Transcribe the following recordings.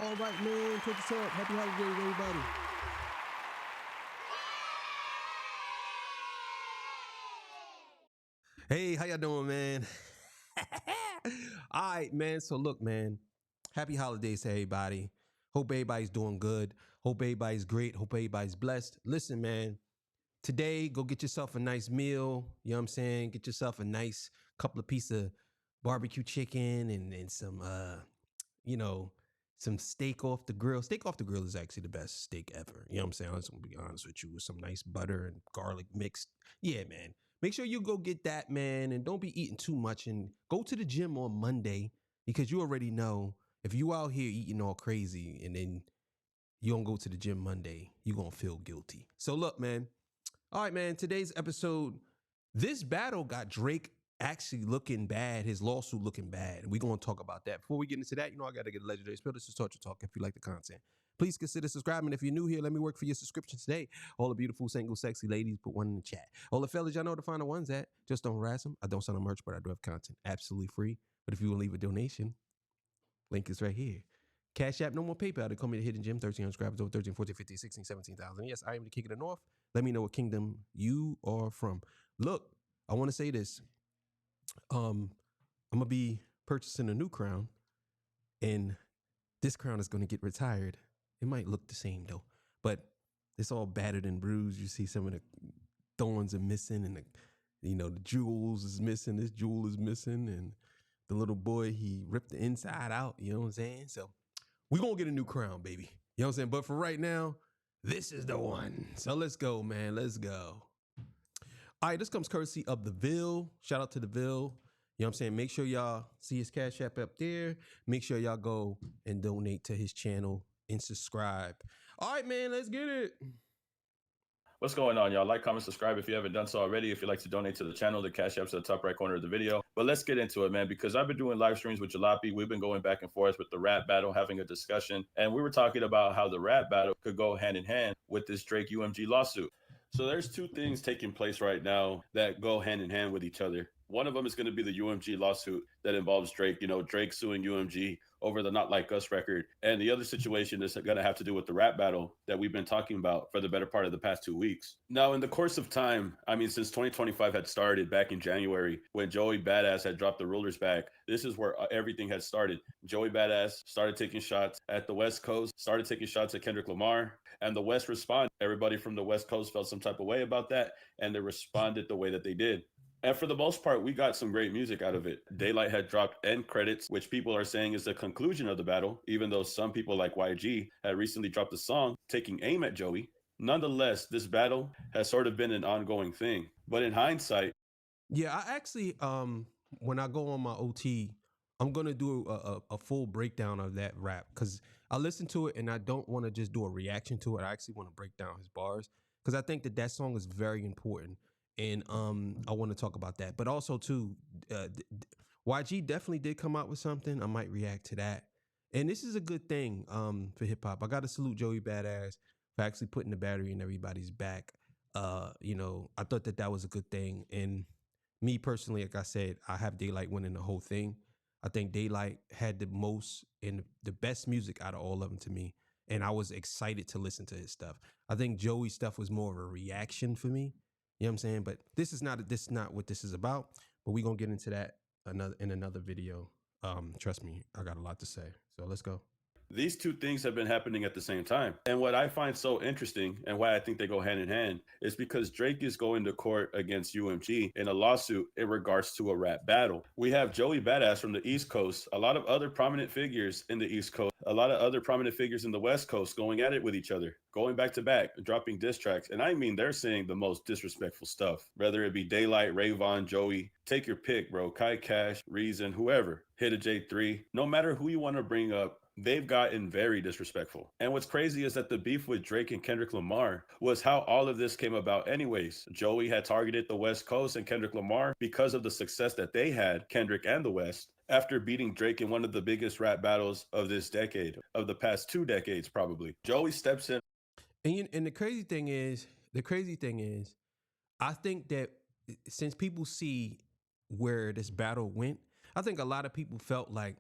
All right, man. Check this out. Happy holidays, everybody. Hey, how y'all doing, man? All right, man. So look, man. Happy holidays to everybody. Hope everybody's doing good. Hope everybody's great. Hope everybody's blessed. Listen, man. Today, go get yourself a nice meal. You know what I'm saying? Get yourself a nice couple of pieces of barbecue chicken and some you know, some steak off the grill. Steak off the grill is actually the best steak ever. You know what I'm saying? I'm just gonna be honest with you, with some nice butter and garlic mixed. Yeah, man. Make sure you go get that, man, and don't be eating too much. And go to the gym on Monday because you already know if you out here eating all crazy and then you don't go to the gym Monday, you're gonna feel guilty. So look, man. All right, man. Today's episode, this battle got Drake actually looking bad, his lawsuit looking bad. And we're going to talk about that. Before we get into that, I got to get a legendary spill. This is Torture Talk. If you like the content, please consider subscribing. If you're new here, let me work for your subscription today. All the beautiful, single, sexy ladies, put one in the chat. All the fellas, y'all know where to find the ones at. Just don't harass them. I don't sell no merch, but I do have content absolutely free. But if you want to leave a donation, link is right here. Cash App, no more PayPal. They call me the Hidden Gem. 1,300 subscribers, over 13, 14, 15, 16, 17,000. Yes, I am the King of the North. Let me know what kingdom you are from. Look, I want to say this. I'm gonna be purchasing a new crown, and this crown is gonna get retired. It might look the same though, but it's all battered and bruised. You see some of the thorns are missing, and the jewels is missing. This jewel is missing, and the little boy, he ripped the inside out. You know what I'm saying? So we're gonna get a new crown, baby. You know what I'm saying? But for right now, this is the one. So let's go, man. Let's go. All right, this comes courtesy of the Ville. Shout out to the Ville. You know what I'm saying? Make sure y'all see his Cash App up there. Make sure y'all go and donate to his channel and subscribe. All right, man, let's get it. What's going on, y'all? Like, comment, subscribe if you haven't done so already. If you'd like to donate to the channel, the Cash App's at the top right corner of the video. But let's get into it, man, because I've been doing live streams with Jalopy. We've been going back and forth with the rap battle, having a discussion. And we were talking about how the rap battle could go hand in hand with this Drake UMG lawsuit. So there's two things taking place right now that go hand in hand with each other. One of them is going to be the UMG lawsuit that involves Drake, Drake suing UMG over the Not Like Us record. And the other situation is going to have to do with the rap battle that we've been talking about for the better part of the past 2 weeks. Now, in the course of time, since 2025 had started back in January, when Joey Badass had dropped the rulers back, this is where everything had started. Joey Badass started taking shots at the West Coast, started taking shots at Kendrick Lamar, and the West responded. Everybody from the West Coast felt some type of way about that, and they responded the way that they did. And for the most part, we got some great music out of it. Daylight had dropped end credits, which people are saying is the conclusion of the battle, even though some people like YG had recently dropped a song taking aim at Joey. Nonetheless, this battle has sort of been an ongoing thing. But in hindsight, Yeah, I actually, when I go on my OT, I'm gonna do a full breakdown of that rap because I listened to it and I don't want to just do a reaction to it. I actually want to break down his bars because I think that song is very important, and I want to talk about that. But also too, YG definitely did come out with something. I might react to that, and this is a good thing for hip hop. I got to salute Joey Badass for actually putting the battery in everybody's back. I thought that was a good thing, and me personally, like I said, I have Daylight winning the whole thing. I think Daylight had the most and the best music out of all of them to me. And I was excited to listen to his stuff. I think Joey's stuff was more of a reaction for me. You know what I'm saying? But this is not what this is about. But we're gonna get into that in another video. Trust me, I got a lot to say. So let's go. these two things have been happening at the same time. And what I find so interesting and why I think they go hand in hand is because Drake is going to court against UMG in a lawsuit in regards to a rap battle. We have Joey Badass from the East Coast, a lot of other prominent figures in the East Coast, a lot of other prominent figures in the West Coast going at it with each other, going back to back, dropping diss tracks. And they're saying the most disrespectful stuff, whether it be Daylight, Rayvon, Joey, take your pick, bro, Kai Cash, Reason, whoever, Hit a J3, no matter who you want to bring up, they've gotten very disrespectful. And what's crazy is that the beef with Drake and Kendrick Lamar was how all of this came about anyways. Joey had targeted the West Coast and Kendrick Lamar because of the success that they had, Kendrick and the West, after beating Drake in one of the biggest rap battles of this decade, of the past 2 decades probably. Joey steps in. And the crazy thing is, I think that since people see where this battle went, I think a lot of people felt like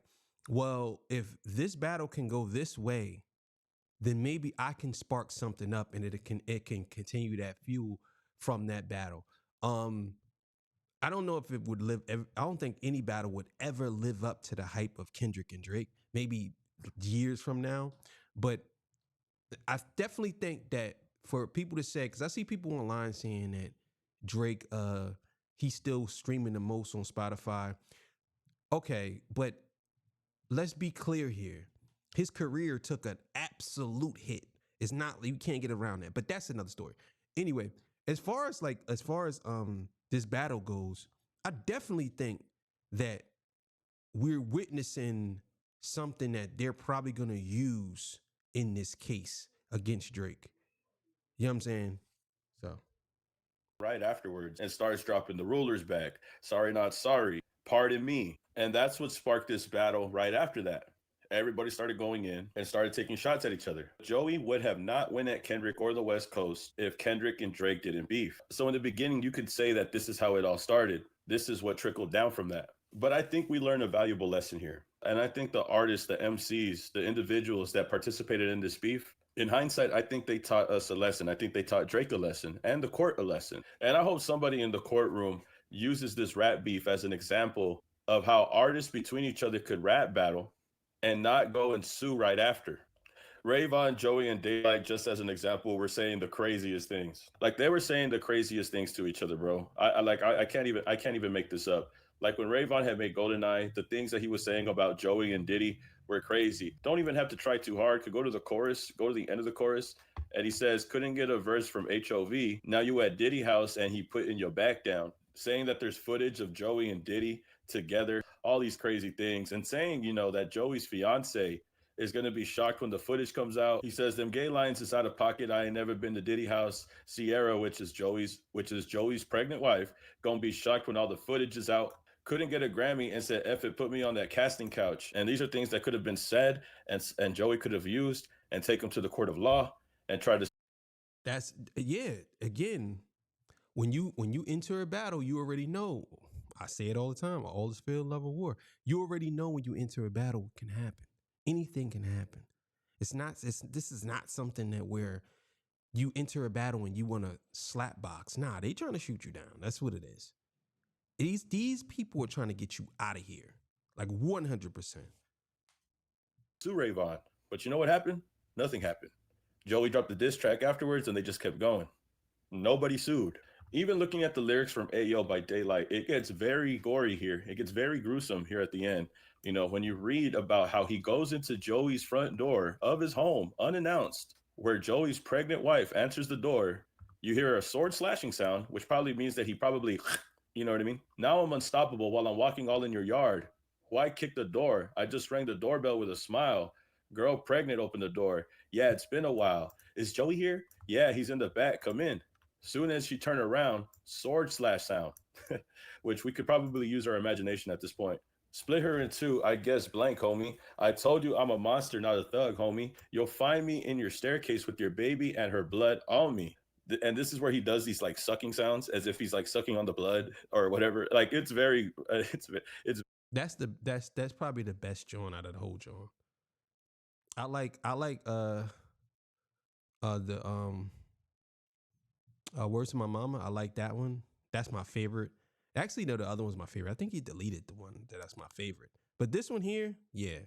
well, if this battle can go this way, then maybe I can spark something up and it can continue that fuel from that battle. Um, I don't know if it would live. I don't think any battle would ever live up to the hype of Kendrick and Drake. Maybe years from now, but I definitely think that for people to say, because I see people online saying that Drake, he's still streaming the most on Spotify. Okay, but let's be clear here. His career took an absolute hit. It's not, you can't get around that. But that's another story. Anyway, as far as this battle goes, I definitely think that we're witnessing something that they're probably gonna use in this case against Drake. You know what I'm saying? So right afterwards and starts dropping the rulers back. Sorry, not sorry. Pardon me. And that's what sparked this battle right after that. Everybody started going in and started taking shots at each other. Joey would have not won at Kendrick or the West Coast if Kendrick and Drake didn't beef. So in the beginning, you could say that this is how it all started. This is what trickled down from that. But I think we learned a valuable lesson here. And I think the artists, the MCs, the individuals that participated in this beef, in hindsight, I think they taught us a lesson. I think they taught Drake a lesson and the court a lesson. And I hope somebody in the courtroom uses this rap beef as an example of how artists between each other could rap battle and not go and sue right after. Rayvon, Joey, and Daylight, just as an example, were saying the craziest things. Like they were saying the craziest things to each other, bro. I can't even make this up. Like when Rayvon had made GoldenEye, the things that he was saying about Joey and Diddy were crazy. Don't even have to try too hard. Could go to the chorus, go to the end of the chorus, and he says, couldn't get a verse from HOV. Now you at Diddy house and he put in your back down. Saying that there's footage of Joey and Diddy together, all these crazy things, and saying, that Joey's fiance is going to be shocked when the footage comes out. He says them gay lines is out of pocket. I ain't never been to Diddy house. Sierra, which is Joey's pregnant wife, gonna be shocked when all the footage is out. Couldn't get a Grammy and said, F it, put me on that casting couch. And these are things that could have been said and Joey could have used and take him to the court of law and try to. that's, yeah. Again, when you enter a battle, you already know. I say it all the time. All is fair, love, or war. You already know when you enter a battle what can happen. Anything can happen. This is not something that where you enter a battle and you want to slap box. Nah, they trying to shoot you down. That's what it is. These people are trying to get you out of here. Like 100%. Sue Rayvon. But you know what happened? Nothing happened. Joey dropped the diss track afterwards and they just kept going. Nobody sued. Even looking at the lyrics from Ayo by Daylight, it gets very gory here. It gets very gruesome here at the end. When you read about how he goes into Joey's front door of his home unannounced, where Joey's pregnant wife answers the door, you hear a sword slashing sound, which probably means that he probably, you know what I mean? Now I'm unstoppable while I'm walking all in your yard. Why kick the door? I just rang the doorbell with a smile. Girl pregnant opened the door. Yeah, it's been a while. Is Joey here? Yeah, he's in the back. Come in. Soon as she turned around, sword slash sound, which we could probably use our imagination at this point. Split her in two, I guess blank, homie. I told you I'm a monster, not a thug, homie. You'll find me in your staircase with your baby and her blood on me. And this is where he does these like sucking sounds as if he's like sucking on the blood or whatever. Like it's very, it's. That's probably the best joint out of the whole joint. I like the Words to My Mama. I like that one. That's my favorite. Actually, no, the other one's my favorite. I think he deleted the one that's my favorite. But this one here, yeah,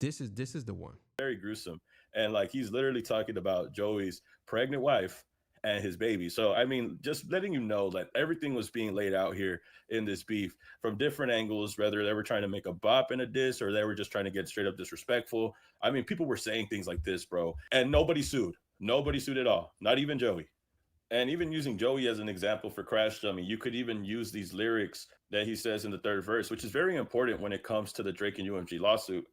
this is the one. Very gruesome. And like he's literally talking about Joey's pregnant wife and his baby. So I mean, just letting you know that everything was being laid out here in this beef from different angles, whether they were trying to make a bop and a diss or they were just trying to get straight up disrespectful. I mean, people were saying things like this, bro, and nobody sued. Nobody sued at all, not even Joey. And even using Joey as an example for Crash Dummy, you could even use these lyrics that he says in the third verse, which is very important when it comes to the Drake and UMG lawsuit.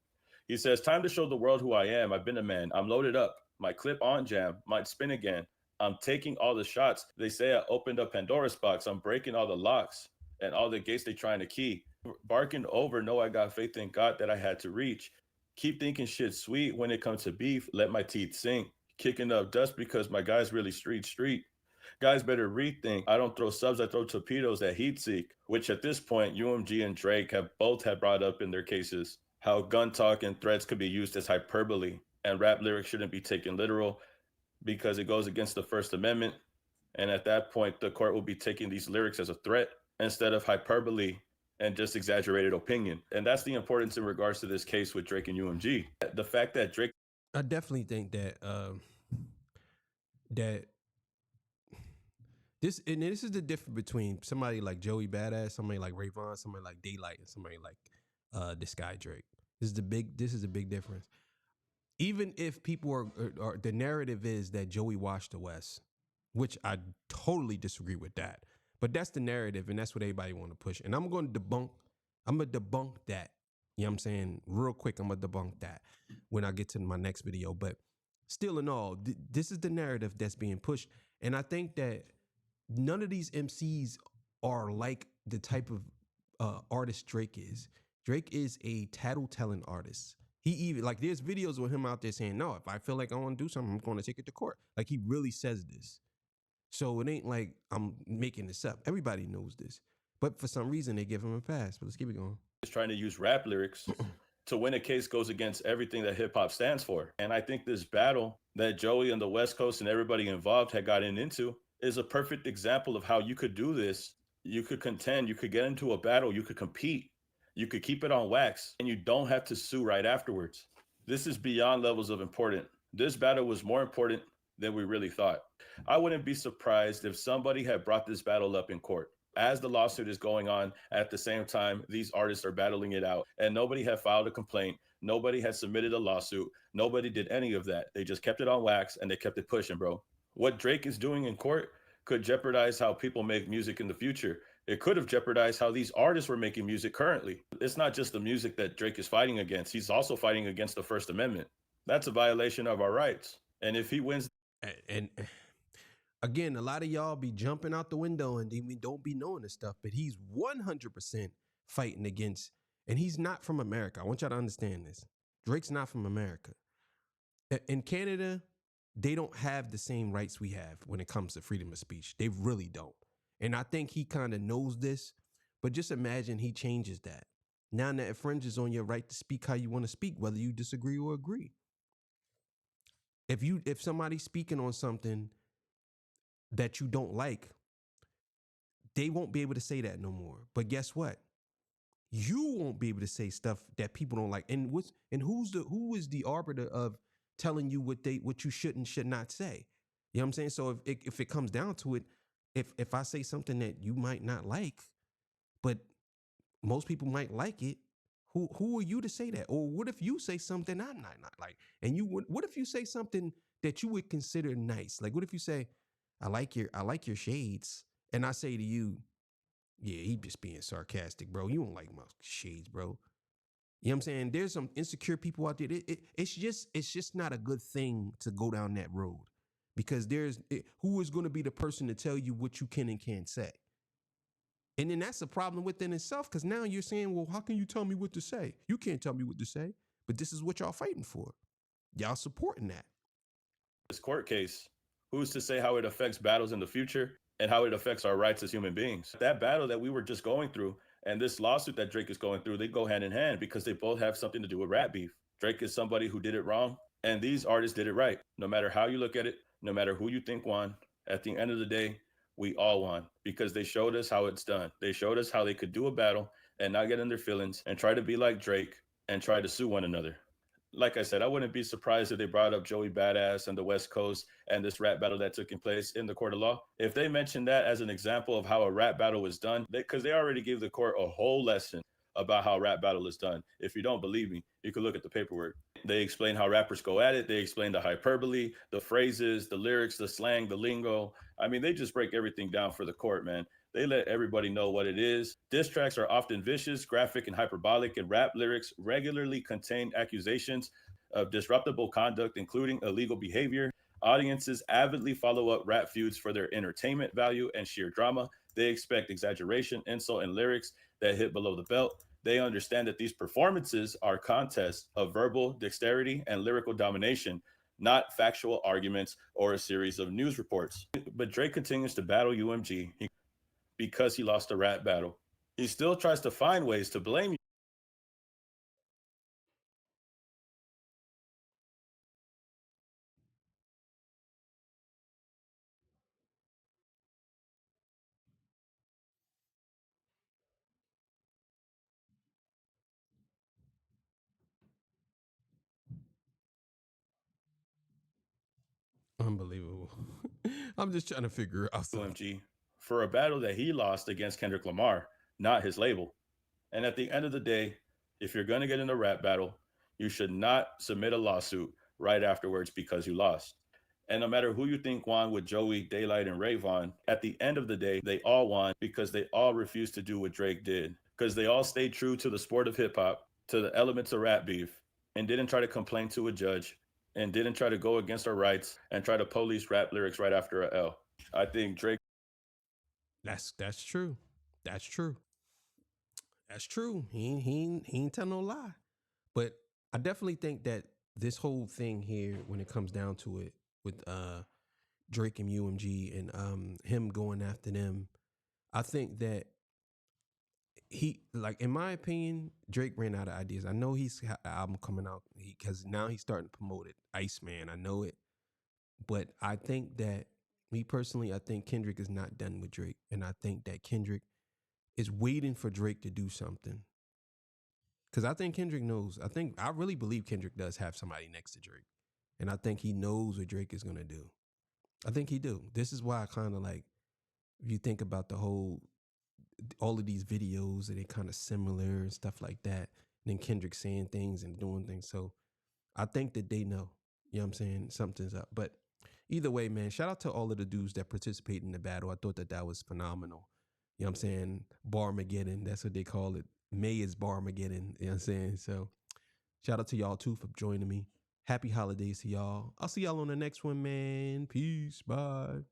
He says, time to show the world who I am. I've been a man. I'm loaded up. My clip on jam might spin again. I'm taking all the shots. They say I opened up Pandora's box. I'm breaking all the locks and all the gates they trying to key. Barking over, know I got faith in God that I had to reach. Keep thinking shit sweet when it comes to beef. Let my teeth sink. Kicking up dust because my guy's really street. Guys better rethink. I don't throw subs, I throw torpedoes at heat seek, which at this point UMG and Drake have both had brought up in their cases. how gun talk and threats could be used as hyperbole, and rap lyrics shouldn't be taken literal because it goes against the First Amendment. And at that point, the court will be taking these lyrics as a threat instead of hyperbole and just exaggerated opinion. And that's the importance in regards to this case with Drake and UMG. The fact that Drake, I definitely think that that this is the difference between somebody like Joey Badass, somebody like Rayvon, somebody like Daylight, and somebody like this guy Drake. This is a big difference. Even if people are the narrative is that Joey washed the West, which I totally disagree with that. But that's the narrative, and that's what everybody want to push. And I'm gonna debunk that. You know what I'm saying? Real quick, I'm gonna debunk that when I get to my next video. But still in all, this is the narrative that's being pushed. And I think that none of these MCs are like the type of artist Drake is. Drake is a tattletale artist. He even like there's videos with him out there saying, no, if I feel like I want to do something, I'm going to take it to court. Like he really says this. So it ain't like I'm making this up. Everybody knows this. But for some reason they give him a pass. But let's keep it going. is trying to use rap lyrics to win a case goes against everything that hip hop stands for. And I think this battle that Joey and the West Coast and everybody involved had gotten into is a perfect example of how you could do this. You could contend, you could get into a battle, you could compete, you could keep it on wax, and you don't have to sue right afterwards. This is beyond levels of important. This battle was more important than we really thought. I wouldn't be surprised if somebody had brought this battle up in court. As the lawsuit is going on, at the same time, these artists are battling it out, and nobody had filed a complaint. Nobody had submitted a lawsuit. Nobody did any of that. They just kept it on wax and they kept it pushing, bro. What Drake is doing in court could jeopardize how people make music in the future. It could have jeopardized how these artists were making music currently. It's not just the music that Drake is fighting against. He's also fighting against the First Amendment. That's a violation of our rights. And if he wins, And again, a lot of y'all be jumping out the window and they don't be knowing this stuff, but he's 100% fighting against, and he's not from America. I want y'all to understand this. Drake's not from America. In Canada, they don't have the same rights we have when it comes to freedom of speech. They really don't. And I think he kind of knows this, but just imagine he changes that. Now that infringes on your right to speak how you want to speak, whether you disagree or agree. If somebody's speaking on something that you don't like, they won't be able to say that no more. But guess what? You won't be able to say stuff that people don't like. And who is the arbiter of telling you what you should and should not say? You know what I'm saying? So if it comes down to it, if I say something that you might not like, but most people might like it, who are you to say that? Or what if you say something I'm not like? And what if you say something that you would consider nice? Like what if you say, I like your shades, and I say to you, yeah, he just being sarcastic, bro. You don't like my shades, bro. You know what I'm saying? There's some insecure people out there. It's just not a good thing to go down that road, because who is going to be the person to tell you what you can and can't say? And then that's a problem within itself, because now you're saying, well, how can you tell me what to say? You can't tell me what to say, but this is what y'all fighting for. Y'all supporting that. this court case, who's to say how it affects battles in the future and how it affects our rights as human beings? That battle that we were just going through and this lawsuit that Drake is going through, they go hand in hand because they both have something to do with rap beef. Drake is somebody who did it wrong, and these artists did it right. No matter how you look at it, no matter who you think won, at the end of the day, we all won because they showed us how it's done. They showed us how they could do a battle and not get in their feelings and try to be like Drake and try to sue one another. Like I said, I wouldn't be surprised if they brought up Joey Badass and the West Coast and this rap battle that took place in the court of law. If they mentioned that as an example of how a rap battle was done, because they already gave the court a whole lesson about how rap battle is done. If you don't believe me, you can look at the paperwork. They explain how rappers go at it. They explain the hyperbole, the phrases, the lyrics, the slang, the lingo. I mean, they just break everything down for the court, man. They let everybody know what it is. Diss tracks are often vicious, graphic, and hyperbolic, and rap lyrics regularly contain accusations of disruptible conduct, including illegal behavior. Audiences avidly follow up rap feuds for their entertainment value and sheer drama. They expect exaggeration, insult, and lyrics that hit below the belt. They understand that these performances are contests of verbal dexterity and lyrical domination, not factual arguments or a series of news reports. But Drake continues to battle UMG because he lost a rap battle. He still tries to find ways to blame I'm just trying to figure out something. UMG for a battle that he lost against Kendrick Lamar, not his label. And at the end of the day, if you're going to get in a rap battle, you should not submit a lawsuit right afterwards because you lost. And no matter who you think won with Joey, Daylight, and Rayvon, at the end of the day, they all won because they all refused to do what Drake did. Because they all stayed true to the sport of hip hop, to the elements of rap beef, and didn't try to complain to a judge, and didn't try to go against our rights and try to police rap lyrics right after a L. I think Drake. That's true. That's true. That's true. He ain't tell no lie. But I definitely think that this whole thing here, when it comes down to it, with Drake and UMG and him going after them, I think that he, like, in my opinion, Drake ran out of ideas. I know he's got an album coming out because now he's starting to promote it. Iceman, I know it. But I think that, me personally, I think Kendrick is not done with Drake. And I think that Kendrick is waiting for Drake to do something. Because I think Kendrick knows. I really believe Kendrick does have somebody next to Drake. And I think he knows what Drake is going to do. I think he do. This is why I kind of like, if you think about all of these videos, that they kind of similar and stuff like that. And then Kendrick saying things and doing things. So I think that they know, you know what I'm saying? Something's up. But either way, man, shout out to all of the dudes that participate in the battle. I thought that was phenomenal. You know what I'm saying? Barmageddon, that's what they call it. May is Barmageddon, you know what I'm saying? So shout out to y'all too for joining me. Happy holidays to y'all. I'll see y'all on the next one, man. Peace. Bye.